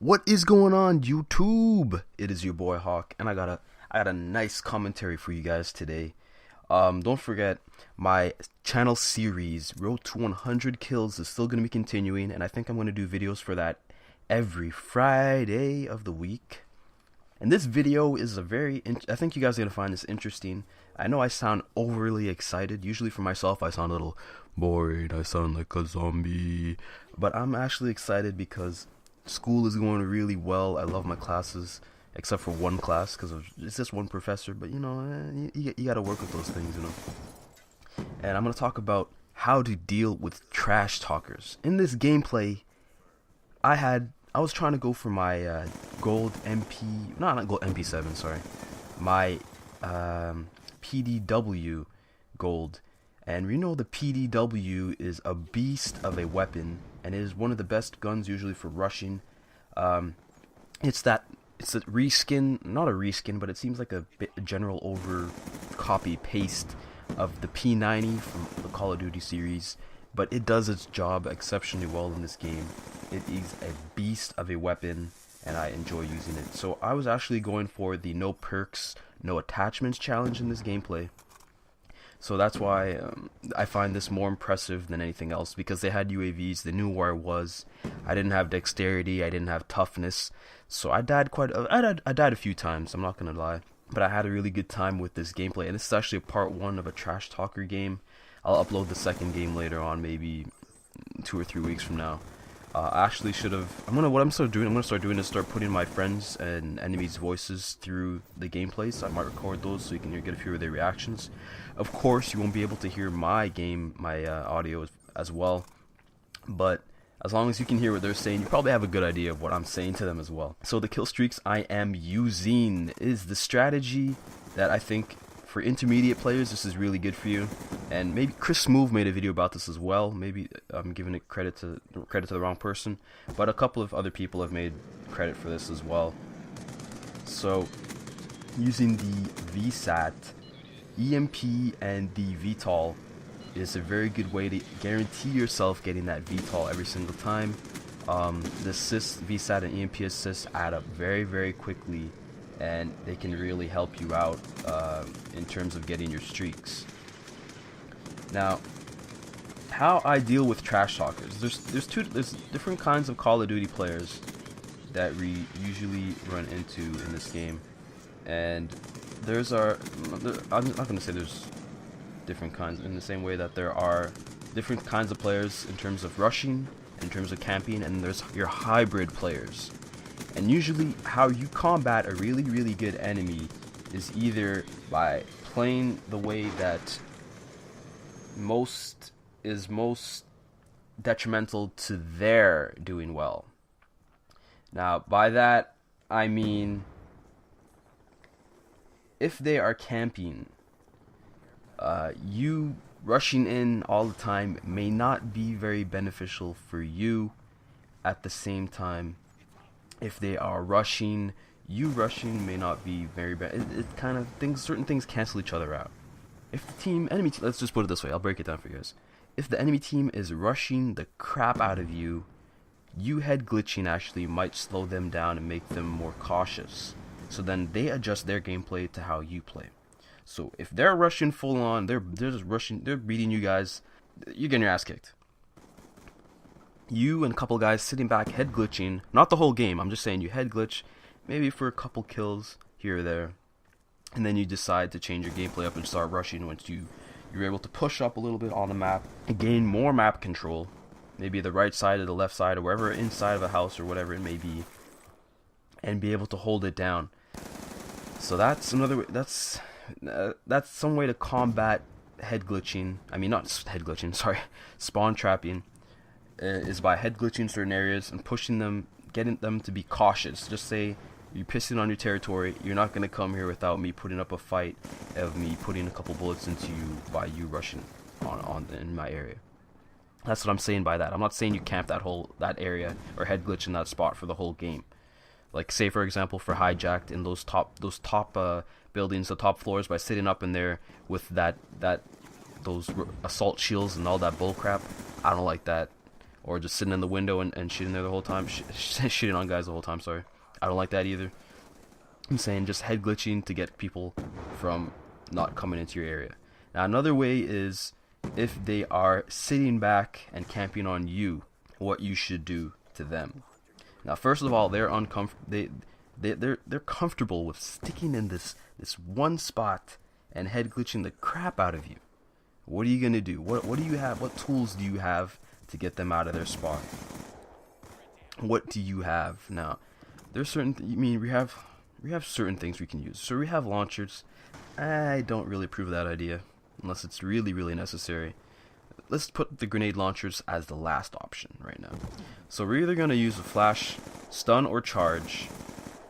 What is going on, YouTube? It is your boy Hawk, and I got a nice commentary for you guys today. Don't forget, my channel series Road to 100 Kills is still gonna be continuing, and I think I'm gonna do videos for that every Friday of the week. And this video is I think you guys are gonna find this interesting. I know I sound overly excited. Usually for myself, I sound a little bored. I sound like a zombie, but I'm actually excited because school is going really well. I love my classes, except for one class because it's just one professor. But you gotta work with those things, And I'm gonna talk about how to deal with trash talkers. In this gameplay, I was trying to go for my gold MP, not gold MP7, sorry, my PDW gold. And we know the PDW is a beast of a weapon, and it is one of the best guns usually for rushing. It's a reskin, not a reskin, but it seems like a general over copy paste of the P90 from the Call of Duty series, but it does its job exceptionally well in this game. It is a beast of a weapon, and I enjoy using it. So I was actually going for the no perks, no attachments challenge in this gameplay. So that's why I find this more impressive than anything else, because they had UAVs, they knew where I was. I didn't have dexterity, I didn't have toughness, so I died I died a few times, I'm not gonna lie. But I had a really good time with this gameplay, and this is actually part 1 of a trash talker game. I'll upload the second game later on, maybe 2 or 3 weeks from now. I actually should have. I'm gonna start doing is start putting my friends and enemies' voices through the gameplay. So I might record those so you can get a few of their reactions. Of course, you won't be able to hear my audio as well, but as long as you can hear what they're saying, you probably have a good idea of what I'm saying to them as well. So the kill streaks I am using is the strategy that I think for intermediate players this is really good for you. And maybe Chris Smooth made a video about this as well. Maybe I'm giving it credit to the wrong person, but a couple of other people have made credit for this as well. So using the VSAT, EMP, and the VTOL is a very good way to guarantee yourself getting that VTOL every single time. The assist, VSAT and EMP assists add up very, very quickly, and they can really help you out in terms of getting your streaks. Now, how I deal with trash talkers. There's different kinds of Call of Duty players that we usually run into in this game, and I'm not going to say there's different kinds in the same way that there are different kinds of players in terms of rushing, in terms of camping, and there's your hybrid players. And usually how you combat a really, really good enemy is either by playing the way that is most detrimental to their doing well. Now, by that, I mean, if they are camping, you rushing in all the time may not be very beneficial for you. At the same time, if they are rushing, you rushing may not be very bad. It kind of certain things cancel each other out. If the enemy team, let's just put it this way, I'll break it down for you guys. If the enemy team is rushing the crap out of you, you head glitching actually might slow them down and make them more cautious. So then they adjust their gameplay to how you play. So if they're rushing full on, they're just rushing, they're beating you guys, you're getting your ass kicked. You and a couple guys sitting back head glitching, not the whole game, I'm just saying you head glitch, maybe for a couple kills here or there, and then you decide to change your gameplay up and start rushing once you're able to push up a little bit on the map and gain more map control, maybe the right side or the left side or wherever inside of a house or whatever it may be, and be able to hold it down. So that's another way, that's some way to combat head glitching. I mean, not head glitching, sorry, spawn trapping, is by head glitching certain areas and pushing them, getting them to be cautious. Just say you're pissing on your territory, you're not going to come here without me putting up a fight of me putting a couple bullets into you by you rushing in my area. That's what I'm saying by that. I'm not saying you camp that area or head glitch in that spot for the whole game. Like, say for example, for hijacked in those top buildings, the top floors, by sitting up in there with those assault shields and all that bull crap. I don't like that. or just sitting in the window and shitting there the whole time, shitting on guys the whole time. Sorry, I don't like that either. I'm saying just head glitching to get people from not coming into your area. Now another way is if they are sitting back and camping on you, what you should do to them. Now first of all, they're uncomfortable. They're comfortable with sticking in this one spot and head glitching the crap out of you. What are you gonna do? What do you have? What tools do you have to get them out of their spot? What do you have? Now, there's certain. We have certain things we can use. So we have launchers. I don't really approve of that idea unless it's really necessary. Let's put the grenade launchers as the last option right now. So we're either gonna use a flash, stun, or charge.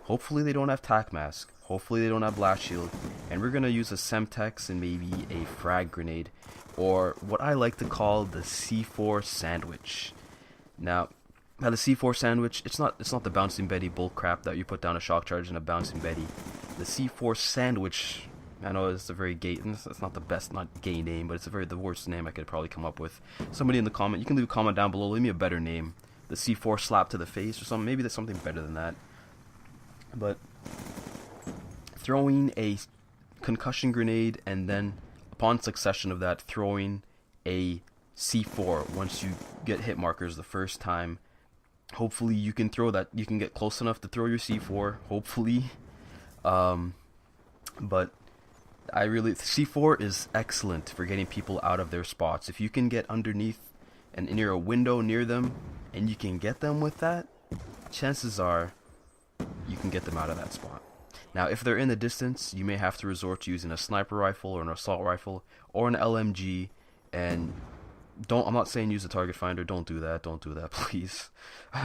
Hopefully they don't have tac mask. Hopefully they don't have blast shield. And we're gonna use a Semtex and maybe a frag grenade, or what I like to call the C4 sandwich. Now the C4 sandwich, it's not the bouncing Betty bull crap that you put down a shock charge and a bouncing Betty. The C4 sandwich, I know it's a very gay, it's not the best, not gay name, but it's the worst name I could probably come up with. Somebody in the comment, you can leave a comment down below, leave me a better name. The C4 slap to the face or something, maybe there's something better than that. But throwing a concussion grenade and then upon succession of that throwing a C4 once you get hit markers the first time, hopefully you can throw that, you can get close enough to throw your C4, hopefully. But C4 is excellent for getting people out of their spots. If you can get underneath and near a window near them and you can get them with that, chances are you can get them out of that spot. Now if they're in the distance, you may have to resort to using a sniper rifle or an assault rifle or an LMG. And I'm not saying use a target finder, don't do that please.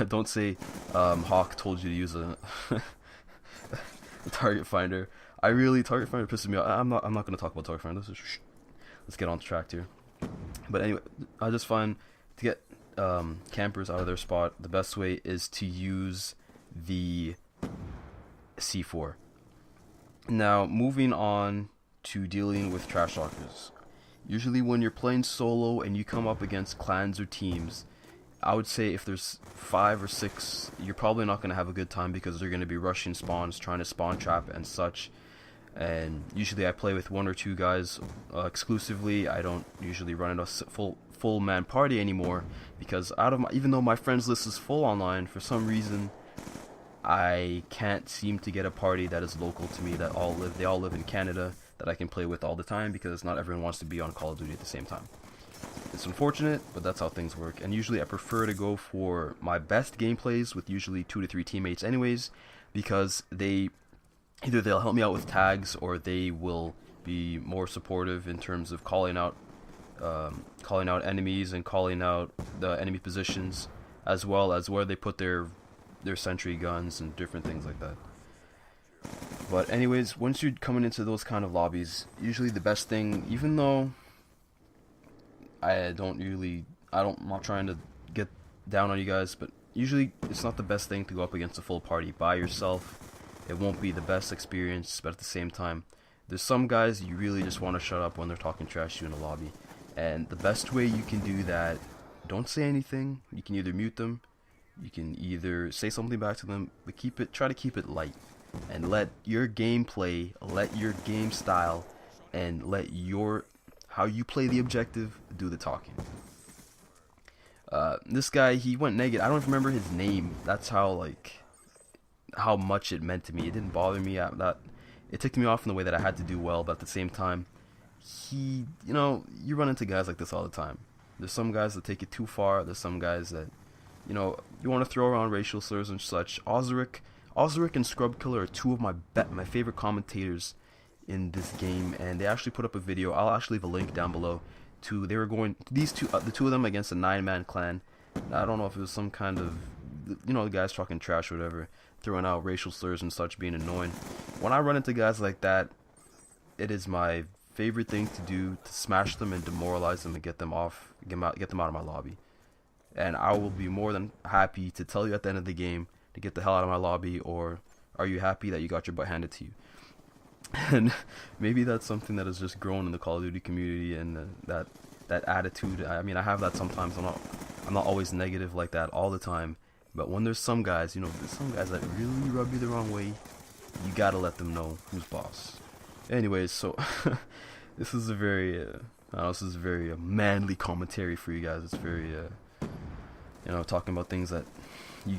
Don't say Hawk told you to use a target finder. Target finder pisses me off. I'm not going to talk about target finder. Let's get on track here. But anyway, I just find to get campers out of their spot, the best way is to use the C4. Now moving on to dealing with trash talkers. Usually when you're playing solo and you come up against clans or teams, I would say if there's 5 or 6, you're probably not going to have a good time because they're going to be rushing spawns, trying to spawn trap and such. And usually I play with 1 or 2 guys exclusively. I don't usually run in a full man party anymore because even though my friends list is full online, for some reason I can't seem to get a party that is local to me, that they all live in Canada, that I can play with all the time, because not everyone wants to be on Call of Duty at the same time. It's unfortunate, but that's how things work. And usually I prefer to go for my best gameplays with usually 2 to 3 teammates anyways, because either they'll help me out with tags or they will be more supportive in terms of calling out enemies and calling out the enemy positions, as well as where they put their sentry guns and different things like that. But anyways, once you're coming into those kind of lobbies, usually the best thing, even though I'm not trying to get down on you guys, but usually it's not the best thing to go up against a full party by yourself. It won't be the best experience, but at the same time, there's some guys you really just want to shut up when they're talking trash to you in a lobby. And the best way you can do that, don't say anything. You can either mute them, you can either say something back to them, but try to keep it light. And let your gameplay, let your game style, and let how you play the objective do the talking. This guy, he went negative. I don't even remember his name. That's how much it meant to me. It didn't bother me. It ticked me off in the way that I had to do well, but at the same time, you run into guys like this all the time. There's some guys that take it too far. There's some guys that, you want to throw around racial slurs and such. Ozric and Scrub Killer are 2 of my favorite commentators in this game, and they actually put up a video. I'll actually leave a link down below to the 2 of them against a 9-man clan. I don't know if it was some kind of, the guys talking trash or whatever, throwing out racial slurs and such, being annoying. When I run into guys like that, it is my favorite thing to do to smash them and demoralize them and get them out of my lobby. And I will be more than happy to tell you at the end of the game to get the hell out of my lobby, or are you happy that you got your butt handed to you? And maybe that's something that has just grown in the Call of Duty community, and that attitude. I mean, I have that sometimes. I'm not always negative like that all the time, but when there's some guys, you know, there's some guys that really rub you the wrong way, you gotta let them know who's boss. Anyways, so this is a very, this is a very manly commentary for you guys. It's very, you know, talking about things that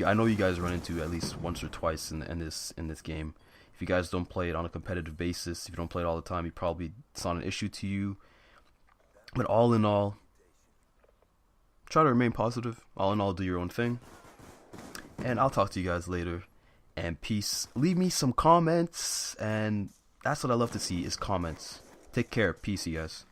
I know you guys run into at least once or twice in this game. If you guys don't play it on a competitive basis, if you don't play it all the time, it's not an issue to you. But all in all, try to remain positive. All in all, do your own thing. And I'll talk to you guys later. And peace. Leave me some comments. And that's what I love to see is comments. Take care. Peace, you guys.